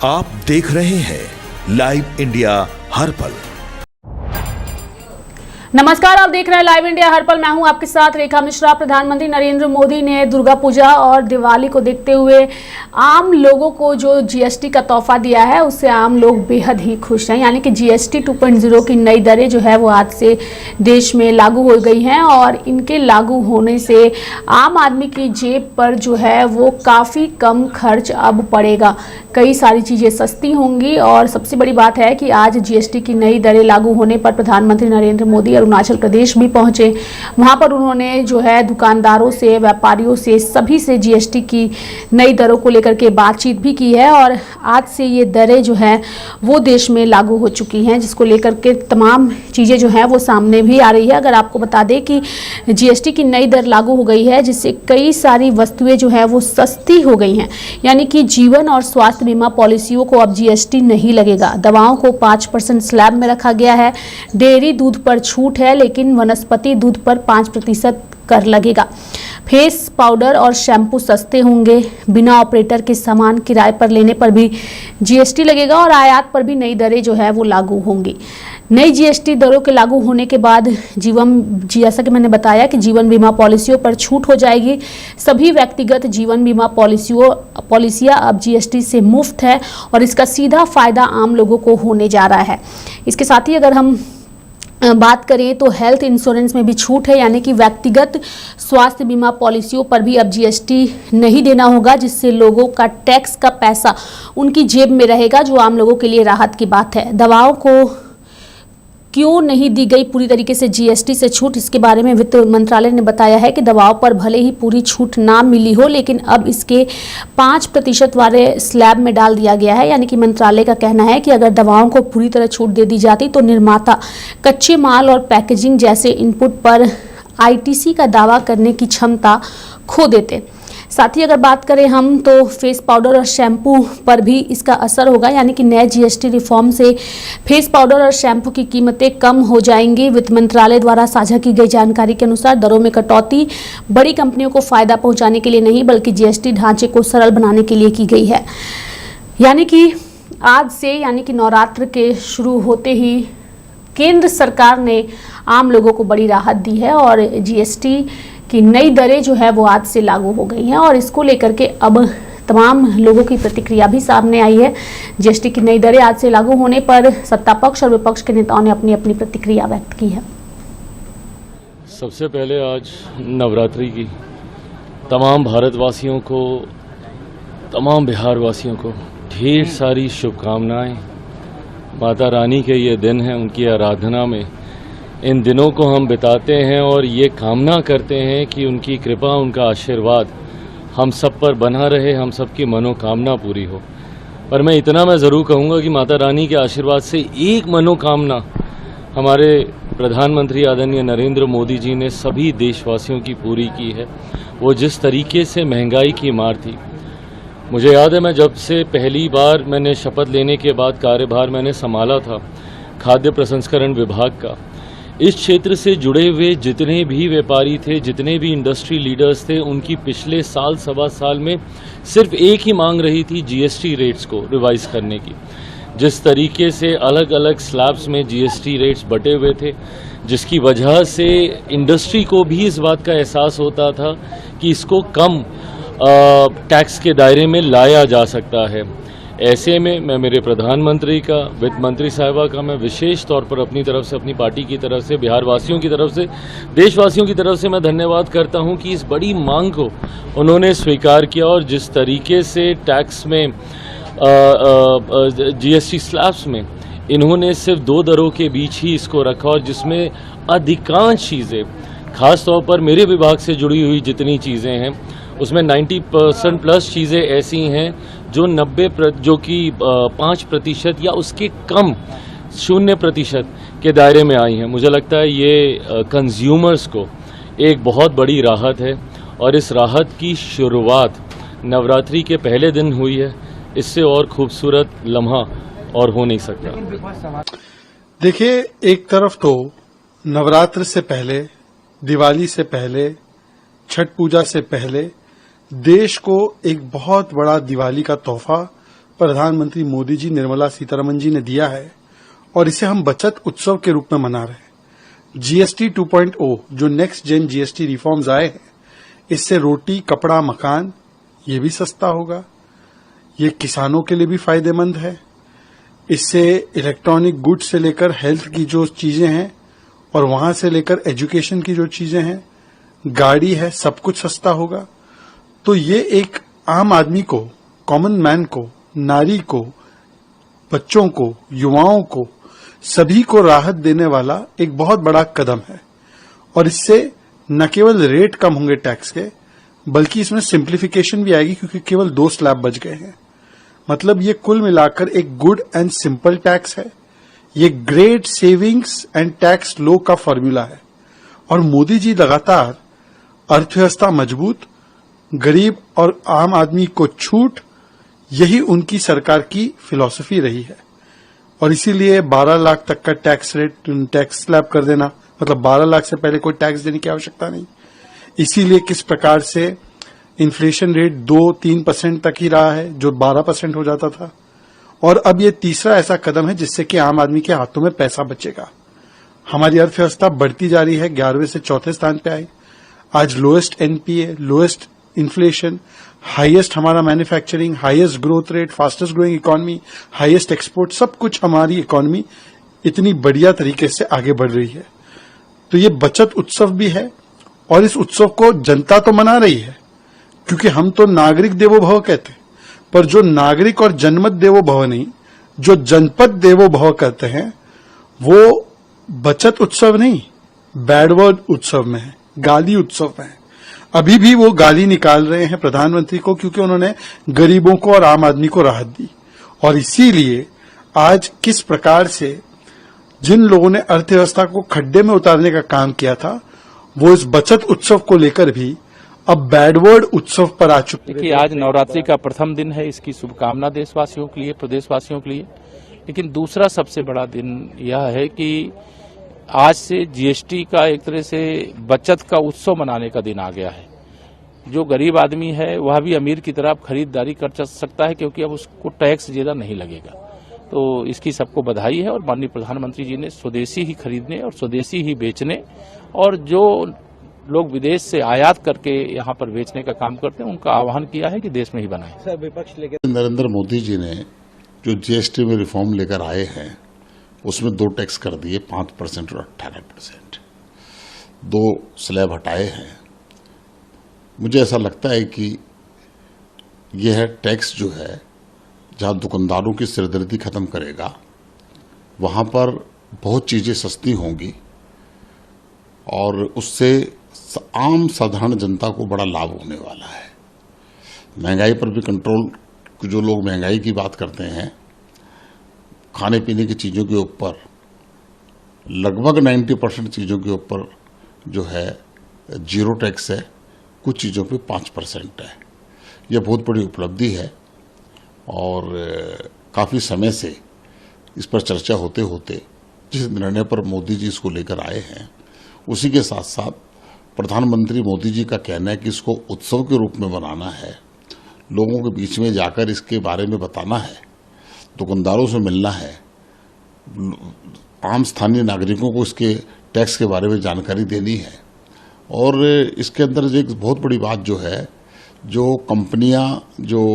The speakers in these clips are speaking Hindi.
आप देख रहे हैं लाइव इंडिया हर पल। नमस्कार, आप देख रहे हैं लाइव इंडिया हर पल। मैं हूं आपके साथ रेखा मिश्रा। प्रधानमंत्री नरेंद्र मोदी ने दुर्गा पूजा और दिवाली को देखते हुए आम लोगों को जो जीएसटी का तोहफा दिया है उससे आम लोग बेहद ही खुश हैं। यानी कि जीएसटी 2.0 की नई दरें जो है वो आज से देश में लागू हो गई हैं और इनके लागू होने से आम आदमी की जेब पर जो है वो काफ़ी कम खर्च अब पड़ेगा। कई सारी चीज़ें सस्ती होंगी और सबसे बड़ी बात है कि आज जीएसटी की नई दरें लागू होने पर प्रधानमंत्री नरेंद्र मोदी अरुणाचल प्रदेश भी पहुंचे। वहां पर उन्होंने जो है दुकानदारों से, व्यापारियों से, सभी से जीएसटी की नई दरों को लेकर के बातचीत भी की है और आज से ये दरें जो है वो देश में लागू हो चुकी हैं, जिसको लेकर के तमाम चीज़ें जो हैं वो सामने भी आ रही है। अगर आपको बता दें कि जीएसटी की नई दर लागू हो गई है जिससे कई सारी वस्तुएं जो है वो सस्ती हो गई हैं। यानी कि जीवन और स्वास्थ्य बीमा पॉलिसियों को अब जीएसटी नहीं लगेगा। दवाओं को 5% स्लैब में रखा गया है। डेयरी दूध पर छूट है लेकिन वनस्पति दूध पर 5% कर लगेगा। फेस पाउडर और शैम्पू सस्ते होंगे। बिना ऑपरेटर के सामान किराए पर लेने पर भी जीएसटी लगेगा और आयात पर भी नई दरें जो है वो लागू होंगी। नई जीएसटी दरों के लागू होने के बाद जैसा कि मैंने बताया कि जीवन बीमा पॉलिसियों पर छूट हो जाएगी। सभी व्यक्तिगत जीवन बीमा पॉलिसियां अब जीएसटी से मुफ्त है और इसका सीधा फायदा आम लोगों को होने जा रहा है। इसके साथ ही अगर हम बात करें तो हेल्थ इंश्योरेंस में भी छूट है। यानी कि व्यक्तिगत स्वास्थ्य बीमा पॉलिसियों पर भी अब जीएसटी नहीं देना होगा, जिससे लोगों का टैक्स का पैसा उनकी जेब में रहेगा, जो आम लोगों के लिए राहत की बात है। दवाओं को क्यों नहीं दी गई पूरी तरीके से जीएसटी से छूट, इसके बारे में वित्त मंत्रालय ने बताया है कि दवाओं पर भले ही पूरी छूट ना मिली हो लेकिन अब इसके 5% वाले स्लैब में डाल दिया गया है। यानी कि मंत्रालय का कहना है कि अगर दवाओं को पूरी तरह छूट दे दी जाती तो निर्माता कच्चे माल और पैकेजिंग जैसे इनपुट पर आईटीसी का दावा करने की क्षमता खो देते। साथ ही अगर बात करें हम तो फेस पाउडर और शैम्पू पर भी इसका असर होगा। यानी कि नए जीएसटी रिफॉर्म से फेस पाउडर और शैम्पू की कीमतें कम हो जाएंगी। वित्त मंत्रालय द्वारा साझा की गई जानकारी के अनुसार दरों में कटौती बड़ी कंपनियों को फायदा पहुंचाने के लिए नहीं बल्कि जीएसटी ढांचे को सरल बनाने के लिए की गई है। यानी कि आज से यानी कि नवरात्र के शुरू होते ही केंद्र सरकार ने आम लोगों को बड़ी राहत दी है और जीएसटी कि नई दरें जो है वो आज से लागू हो गई हैं और इसको लेकर के अब तमाम लोगों की प्रतिक्रिया भी सामने आई है। जीएसटी की नई दरें आज से लागू होने पर सत्ता पक्ष और विपक्ष के नेताओं ने अपनी अपनी प्रतिक्रिया व्यक्त की है। सबसे पहले आज नवरात्रि की तमाम भारतवासियों को, तमाम बिहार वासियों को ढेर सारी शुभकामनाएं। माता रानी के ये दिन है, उनकी आराधना में इन दिनों को हम बिताते हैं और ये कामना करते हैं कि उनकी कृपा, उनका आशीर्वाद हम सब पर बना रहे, हम सब की मनोकामना पूरी हो। पर मैं इतना ज़रूर कहूँगा कि माता रानी के आशीर्वाद से एक मनोकामना हमारे प्रधानमंत्री आदरणीय नरेंद्र मोदी जी ने सभी देशवासियों की पूरी की है। वो जिस तरीके से महंगाई की मार थी, मुझे याद है मैं जब से पहली बार मैंने शपथ लेने के बाद कार्यभार मैंने संभाला था खाद्य प्रसंस्करण विभाग का, इस क्षेत्र से जुड़े हुए जितने भी व्यापारी थे, जितने भी इंडस्ट्री लीडर्स थे, उनकी पिछले साल सवा साल में सिर्फ एक ही मांग रही थी जीएसटी रेट्स को रिवाइज करने की। जिस तरीके से अलग अलग स्लैब्स में जीएसटी रेट्स बटे हुए थे, जिसकी वजह से इंडस्ट्री को भी इस बात का एहसास होता था कि इसको कम टैक्स के दायरे में लाया जा सकता है। ऐसे में मैं मेरे प्रधानमंत्री का, वित्त मंत्री साहिबा का मैं विशेष तौर पर अपनी तरफ से, अपनी पार्टी की तरफ से, बिहार वासियों की तरफ से, देशवासियों की तरफ से मैं धन्यवाद करता हूं कि इस बड़ी मांग को उन्होंने स्वीकार किया और जिस तरीके से टैक्स में जीएसटी स्लैब्स में इन्होंने सिर्फ 2 दरों के बीच ही इसको रखा और जिसमें अधिकांश चीज़ें, खास तौर पर मेरे विभाग से जुड़ी हुई जितनी चीज़ें हैं उसमें 90% प्लस चीज़ें ऐसी हैं जो 5% या उसके कम 0% के दायरे में आई हैं। मुझे लगता है ये कंज्यूमर्स को एक बहुत बड़ी राहत है और इस राहत की शुरुआत नवरात्रि के पहले दिन हुई है। इससे और खूबसूरत लम्हा और हो नहीं सकता। देखिए, एक तरफ तो नवरात्र से पहले, दिवाली से पहले, छठ पूजा से पहले देश को एक बहुत बड़ा दिवाली का तोहफा प्रधानमंत्री मोदी जी, निर्मला सीतारमण जी ने दिया है और इसे हम बचत उत्सव के रूप में मना रहे हैं। जीएसटी 2.0 जो नेक्स्ट जेन जीएसटी रिफॉर्म्स आए हैं, इससे रोटी, कपड़ा, मकान ये भी सस्ता होगा। ये किसानों के लिए भी फायदेमंद है। इससे इलेक्ट्रॉनिक गुड्स से लेकर हेल्थ की जो चीजें हैं और वहां से लेकर एजुकेशन की जो चीजें हैं, गाड़ी है, सब कुछ सस्ता होगा। तो ये एक आम आदमी को, कॉमन मैन को, नारी को, बच्चों को, युवाओं को, सभी को राहत देने वाला एक बहुत बड़ा कदम है। और इससे न केवल रेट कम होंगे टैक्स के, बल्कि इसमें सिंप्लीफिकेशन भी आएगी, क्योंकि केवल 2 स्लैब बच गए हैं। मतलब ये कुल मिलाकर एक गुड एंड सिंपल टैक्स है। ये ग्रेट सेविंग्स एंड टैक्स लो का फॉर्मूला है। और मोदी जी लगातार अर्थव्यवस्था मजबूत, गरीब और आम आदमी को छूट, यही उनकी सरकार की फिलॉसफी रही है। और इसीलिए 12 लाख तक का टैक्स रेट, टैक्स स्लैब कर देना, मतलब 12 लाख से पहले कोई टैक्स देने की आवश्यकता नहीं। इसीलिए किस प्रकार से इन्फ्लेशन रेट 2-3% तक ही रहा है, जो 12% हो जाता था। और अब ये तीसरा ऐसा कदम है जिससे कि आम आदमी के हाथों में पैसा बचेगा। हमारी अर्थव्यवस्था बढ़ती जा रही है, 11वें से 4थे स्थान पे आई। आज lowest NPA, lowest inflation, highest हमारा manufacturing, highest growth rate, fastest growing economy, highest export, सब कुछ हमारी इकोनॉमी इतनी बढ़िया तरीके से आगे बढ़ रही है। तो ये बचत उत्सव भी है और इस उत्सव को जनता तो मना रही है, क्योंकि हम तो नागरिक देवो भव कहते हैं। पर जो नागरिक और जनमत देवो भव नहीं, जो जनपद देवो भव कहते हैं, वो बचत उत्सव नहीं, बैड वर्ड उत्सव में है, गाली उत्सव में है। अभी भी वो गाली निकाल रहे हैं प्रधानमंत्री को, क्योंकि उन्होंने गरीबों को और आम आदमी को राहत दी। और इसीलिए आज किस प्रकार से जिन लोगों ने अर्थव्यवस्था को खड्डे में उतारने का काम किया था, वो इस बचत उत्सव को लेकर भी अब बैडवर्ड उत्सव पर आ चुके हैं। देखिए, आज नवरात्रि का प्रथम दिन है, इसकी शुभकामना देशवासियों के लिए, प्रदेशवासियों के लिए। लेकिन दूसरा सबसे बड़ा दिन यह है कि आज से जीएसटी का एक तरह से बचत का उत्सव मनाने का दिन आ गया है। जो गरीब आदमी है वह भी अमीर की तरह खरीदारी कर सकता है, क्योंकि अब उसको टैक्स ज्यादा नहीं लगेगा। तो इसकी सबको बधाई है। और माननीय प्रधानमंत्री जी ने स्वदेशी ही खरीदने और स्वदेशी ही बेचने, और जो लोग विदेश से आयात करके यहाँ पर बेचने का काम करते हैं, उनका आह्वान किया है कि देश में ही बनाएं। सर, विपक्ष लेकर नरेंद्र मोदी जी ने जो जीएसटी में रिफॉर्म लेकर आए हैं, उसमें 2 टैक्स कर दिए, 5% और 18%। 2 स्लैब हटाए हैं। मुझे ऐसा लगता है कि यह टैक्स जो है, जहां दुकानदारों की सिरदर्दी खत्म करेगा, वहां पर बहुत चीजें सस्ती होंगी और उससे आम साधारण जनता को बड़ा लाभ होने वाला है। महंगाई पर भी कंट्रोल, जो लोग महंगाई की बात करते हैं, खाने पीने की चीजों के ऊपर लगभग 90% चीजों के ऊपर जो है 0 टैक्स है, कुछ चीजों पे 5% है। यह बहुत बड़ी उपलब्धि है और काफी समय से इस पर चर्चा होते होते जिस निर्णय पर मोदी जी इसको लेकर आए हैं, उसी के साथ साथ प्रधानमंत्री मोदी जी का कहना है कि इसको उत्सव के रूप में बनाना है, लोगों के बीच में जाकर इसके बारे में बताना है, दुकानदारों से मिलना है, आम स्थानीय नागरिकों को इसके टैक्स के बारे में जानकारी देनी है। और इसके अंदर एक बहुत बड़ी बात जो है, जो कंपनियां, जो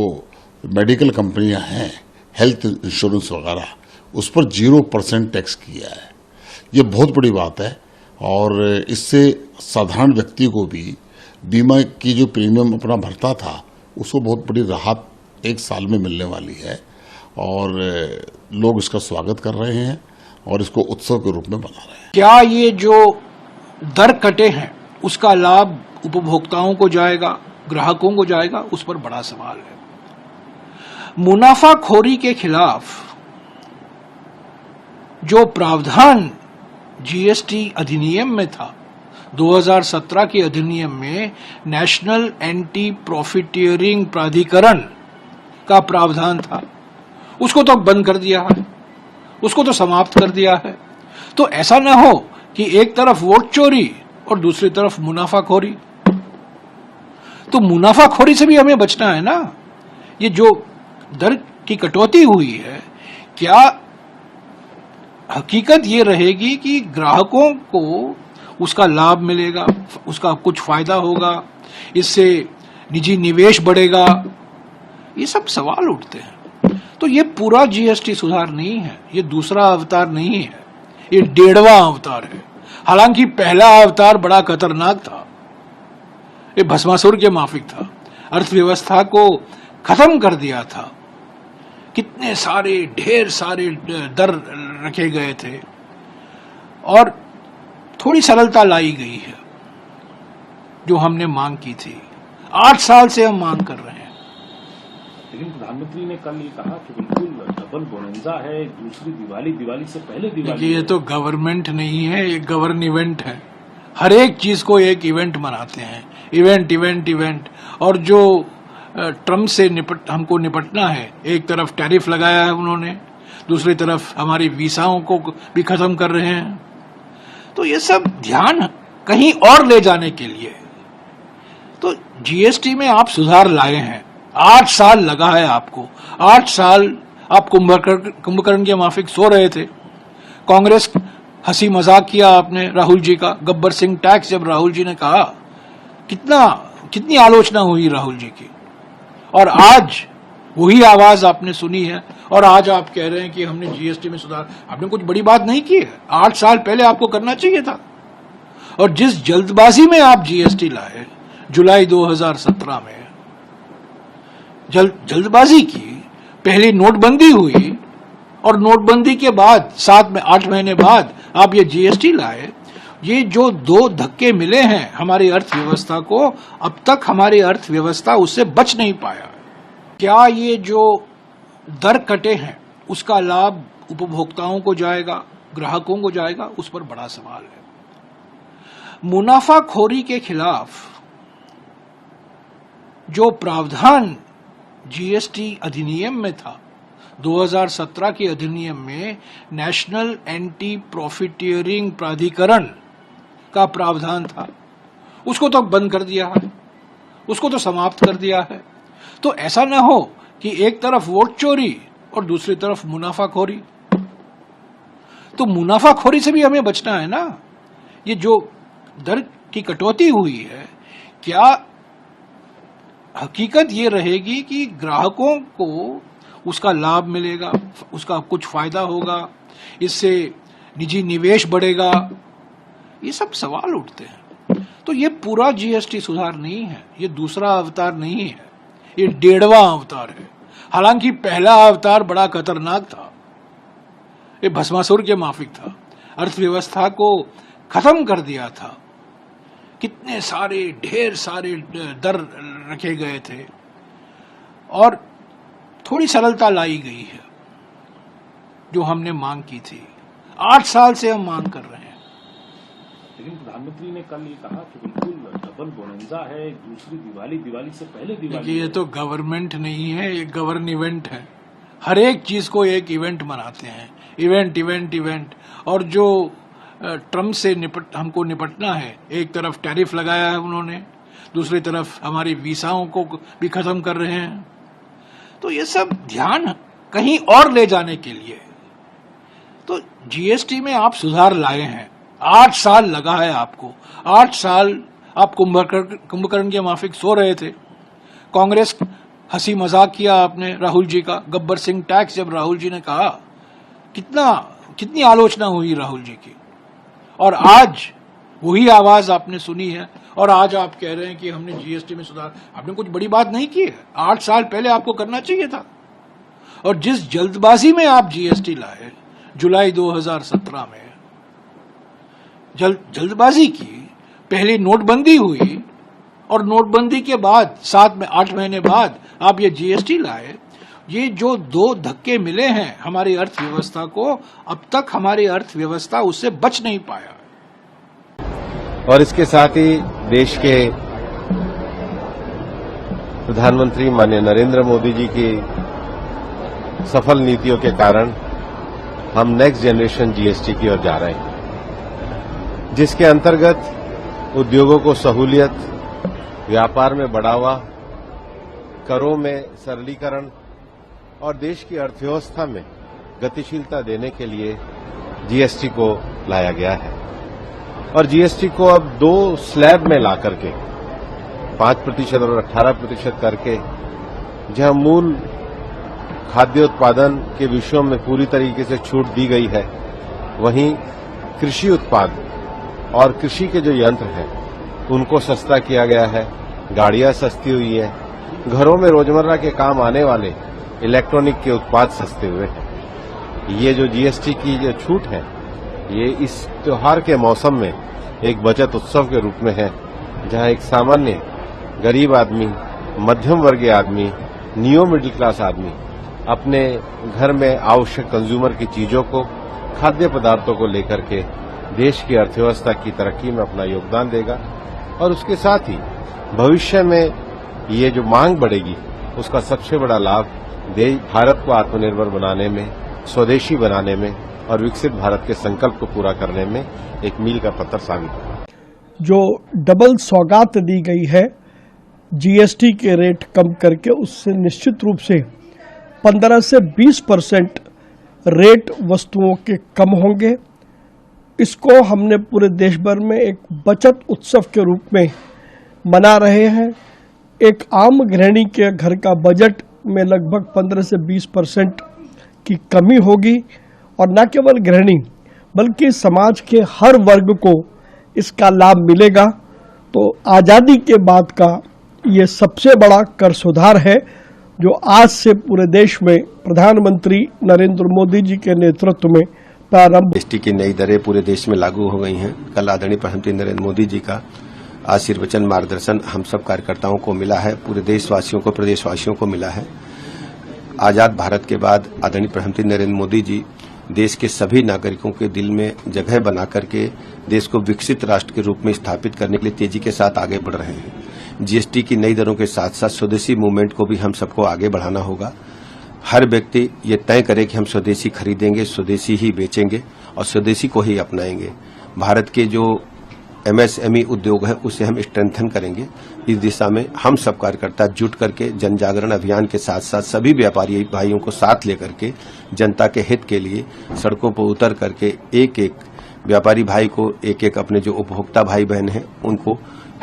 मेडिकल कंपनियां हैं, हेल्थ इंश्योरेंस वगैरह, उस पर 0% टैक्स किया है। ये बहुत बड़ी बात है और इससे साधारण व्यक्ति को भी बीमा की जो प्रीमियम अपना भरता था, उसको बहुत बड़ी राहत 1 साल में मिलने वाली है और लोग इसका स्वागत कर रहे हैं और इसको उत्सव के रूप में मना रहे हैं। क्या ये जो दर कटे हैं उसका लाभ उपभोक्ताओं को जाएगा, ग्राहकों को जाएगा, उस पर बड़ा सवाल है। मुनाफाखोरी के खिलाफ जो प्रावधान जीएसटी अधिनियम में था, 2017 के अधिनियम में नेशनल एंटी प्रॉफिटियरिंग प्राधिकरण का प्रावधान था, उसको तो बंद कर दिया है, उसको तो समाप्त कर दिया है। तो ऐसा ना हो कि एक तरफ वोट चोरी और दूसरी तरफ मुनाफाखोरी। तो मुनाफाखोरी से भी हमें बचना है ना। ये जो दर की कटौती हुई है, क्या हकीकत ये रहेगी कि ग्राहकों को उसका लाभ मिलेगा, उसका कुछ फायदा होगा, इससे निजी निवेश बढ़ेगा? ये सब सवाल उठते हैं। तो ये पूरा जीएसटी सुधार नहीं है, ये दूसरा अवतार नहीं है, ये 1.5वां अवतार है। हालांकि पहला अवतार बड़ा खतरनाक था, ये भस्मासुर के माफिक था, अर्थव्यवस्था को खत्म कर दिया था। कितने सारे ढेर सारे दर रखे गए थे और थोड़ी सरलता लाई गई है जो हमने मांग की थी। 8 साल से हम मांग कर रहे हैं। लेकिन प्रधानमंत्री ने कल ये कहा कि बिल्कुल डबल बोनंजा है, दूसरी दिवाली से पहले दिवाली। ये तो गवर्नमेंट नहीं है, ये गवर्न इवेंट है। हर एक चीज को एक इवेंट मनाते हैं, इवेंट। और जो ट्रम्प से हमको निपटना है, एक तरफ टैरिफ लगाया है उन्होंने, दूसरी तरफ हमारी वीसाओं को भी खत्म कर रहे हैं। तो ये सब ध्यान कहीं और ले जाने के लिए तो जीएसटी में आप सुधार लाए हैं। 8 साल लगा है आपको, 8 साल आप कुंभकर्ण के माफिक सो रहे थे। कांग्रेस हंसी मजाक किया आपने राहुल जी का, गब्बर सिंह टैक्स जब राहुल जी ने कहा, कितनी आलोचना हुई राहुल जी की, और आज वही आवाज आपने सुनी है और आज आप कह रहे हैं कि हमने जीएसटी में सुधार। आपने कुछ बड़ी बात नहीं की है, 8 साल पहले आपको करना चाहिए था। और जिस जल्दबाजी में आप जीएसटी लाए जुलाई 2017 में, जल्दबाजी की, पहली नोटबंदी हुई और नोटबंदी के बाद 8 महीने बाद आप ये जीएसटी लाए। ये जो 2 धक्के मिले हैं हमारी अर्थव्यवस्था को, अब तक हमारी अर्थव्यवस्था उससे बच नहीं पाया। क्या ये जो दर कटे हैं उसका लाभ उपभोक्ताओं को जाएगा, ग्राहकों को जाएगा? उस पर बड़ा सवाल है। मुनाफाखोरी के खिलाफ जो प्रावधान जीएसटी अधिनियम में था, 2017 के अधिनियम में नेशनल एंटी प्रॉफिटियरिंग प्राधिकरण का प्रावधान था, उसको तो बंद कर दिया है, उसको तो समाप्त कर दिया है। तो ऐसा न हो कि एक तरफ वोट चोरी और दूसरी तरफ मुनाफाखोरी। तो मुनाफाखोरी से भी हमें बचना है ना। ये जो दर की कटौती हुई है, क्या हकीकत ये रहेगी कि ग्राहकों को उसका लाभ मिलेगा, उसका कुछ फायदा होगा, इससे निजी निवेश बढ़ेगा? ये सब सवाल उठते हैं। तो ये पूरा जीएसटी सुधार नहीं है, ये दूसरा अवतार नहीं है, ये 1.5वां अवतार है। हालांकि पहला अवतार बड़ा खतरनाक था, ये भस्मासुर के माफिक था, अर्थव्यवस्था को खत्म कर दिया था। कितने सारे ढेर सारे दर रखे गए थे और थोड़ी सरलता लाई गई है जो हमने मांग की थी। 8 साल से हम मांग कर रहे हैं। लेकिन प्रधानमंत्री ने कल ये कहा कि बिल्कुल डबल बोनंजा है, दूसरी दिवाली से पहले दिवाली। ये तो गवर्नमेंट नहीं है, ये गवर्न इवेंट है। हर एक चीज को एक इवेंट मनाते हैं, इवेंट। और जो ट्रम्प से हमको निपटना है, एक तरफ टैरिफ लगाया है उन्होंने, दूसरी तरफ हमारी वीसाओं को भी खत्म कर रहे हैं। तो ये सब ध्यान कहीं और ले जाने के लिए तो जीएसटी में आप सुधार लाए हैं। 8 साल लगा है आपको, 8 साल आप कुंभकर्ण के माफिक सो रहे थे। कांग्रेस हंसी मजाक किया आपने राहुल जी का, गब्बर सिंह टैक्स जब राहुल जी ने कहा, कितनी आलोचना हुई राहुल जी की, और आज वही आवाज आपने सुनी है और आज आप कह रहे हैं कि हमने जीएसटी में सुधार। आपने कुछ बड़ी बात नहीं की है, 8 साल पहले आपको करना चाहिए था। और जिस जल्दबाजी में आप जीएसटी लाए जुलाई 2017 में, जल्दबाजी की, पहली नोटबंदी हुई और नोटबंदी के बाद 8 महीने बाद आप ये जीएसटी लाए। ये जो 2 धक्के मिले हैं हमारी अर्थव्यवस्था को, अब तक हमारी अर्थव्यवस्था उससे बच नहीं पाया। और इसके साथ ही देश के प्रधानमंत्री माननीय नरेंद्र मोदी जी की सफल नीतियों के कारण हम नेक्स्ट जनरेशन जीएसटी की ओर जा रहे हैं, जिसके अंतर्गत उद्योगों को सहूलियत, व्यापार में बढ़ावा, करों में सरलीकरण और देश की अर्थव्यवस्था में गतिशीलता देने के लिए जीएसटी को लाया गया है। और जीएसटी को अब 2 स्लैब में ला करके 5% और 18% करके, जहां मूल खाद्य उत्पादन के विषयों में पूरी तरीके से छूट दी गई है, वहीं कृषि उत्पाद और कृषि के जो यंत्र हैं उनको सस्ता किया गया है, गाड़ियां सस्ती हुई हैं, घरों में रोजमर्रा के काम आने वाले इलेक्ट्रॉनिक के उत्पाद सस्ते हुए हैं। ये जो जीएसटी की जो छूट है, ये इस त्योहार के मौसम में एक बचत उत्सव के रूप में है, जहां एक सामान्य गरीब आदमी, मध्यम वर्गीय आदमी, नियो मिडिल क्लास आदमी अपने घर में आवश्यक कंज्यूमर की चीजों को, खाद्य पदार्थों को लेकर के देश की अर्थव्यवस्था की तरक्की में अपना योगदान देगा। और उसके साथ ही भविष्य में ये जो मांग बढ़ेगी, उसका सबसे बड़ा लाभ भारत को आत्मनिर्भर बनाने में, स्वदेशी बनाने में और विकसित भारत के संकल्प को पूरा करने में एक मील का पत्थर साबित होगा। जो डबल सौगात दी गई है जीएसटी के रेट कम करके, उससे निश्चित रूप से 15 से 20% रेट वस्तुओं के कम होंगे। इसको हमने पूरे देश भर में एक बचत उत्सव के रूप में मना रहे हैं। एक आम गृहिणी के घर का बजट में लगभग 15 से 20% की कमी होगी और न केवल गृहिणी बल्कि समाज के हर वर्ग को इसका लाभ मिलेगा। तो आज़ादी के बाद का ये सबसे बड़ा कर सुधार है जो आज से पूरे देश में प्रधानमंत्री नरेंद्र मोदी जी के नेतृत्व में प्रारंभ। जीएसटी की नई दरें पूरे देश में लागू हो गई हैं। कल आदरणीय प्रधानमंत्री नरेंद्र मोदी जी का आशीर्वचन मार्गदर्शन हम सब कार्यकर्ताओं को मिला है, पूरे देशवासियों को, प्रदेशवासियों को मिला है। आजाद भारत के बाद आदरणीय प्रधानमंत्री नरेंद्र मोदी जी देश के सभी नागरिकों के दिल में जगह बना करके देश को विकसित राष्ट्र के रूप में स्थापित करने के लिए तेजी के साथ आगे बढ़ रहे हैं। जीएसटी की नई दरों के साथ साथ स्वदेशी मूवमेंट को भी हम सबको आगे बढ़ाना होगा। हर व्यक्ति ये तय करे कि हम स्वदेशी खरीदेंगे, स्वदेशी ही बेचेंगे और स्वदेशी को ही अपनाएंगे। भारत के जो एमएसएमई उद्योग है उसे हम स्ट्रेंथन करेंगे। इस दिशा में हम सब कार्यकर्ता जुट करके जन जागरण अभियान के साथ साथ सभी व्यापारी भाइयों को साथ लेकर के जनता के हित के लिए सड़कों पर उतर करके एक एक व्यापारी भाई को, एक एक अपने जो उपभोक्ता भाई बहन हैं उनको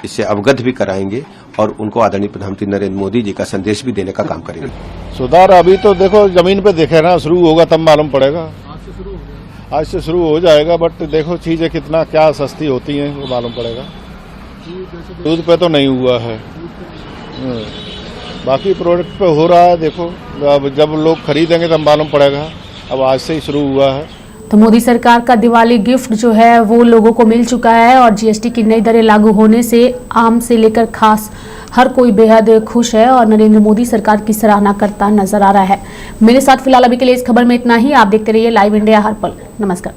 इससे अवगत भी कराएंगे और उनको आदरणीय प्रधानमंत्री नरेंद्र मोदी जी का संदेश भी देने का काम करेंगे। सुधार अभी तो देखो जमीन पे देखे ना, शुरू होगा तब मालूम पड़ेगा। आज से शुरू हो जाएगा, बट देखो चीजें कितना क्या सस्ती होती हैं ये मालूम पड़ेगा। दूध पे तो नहीं हुआ है, बाकी प्रोडक्ट पे हो रहा है। देखो अब जब लोग खरीदेंगे तब मालूम पड़ेगा। अब आज से ही शुरू हुआ है। तो मोदी सरकार का दिवाली गिफ्ट जो है वो लोगों को मिल चुका है और जीएसटी की नई दरें लागू होने से आम से लेकर खास हर कोई बेहद खुश है और नरेंद्र मोदी सरकार की सराहना करता नजर आ रहा है। मेरे साथ फिलहाल अभी के लिए इस खबर में इतना ही। आप देखते रहिए लाइव इंडिया हर पल। नमस्कार।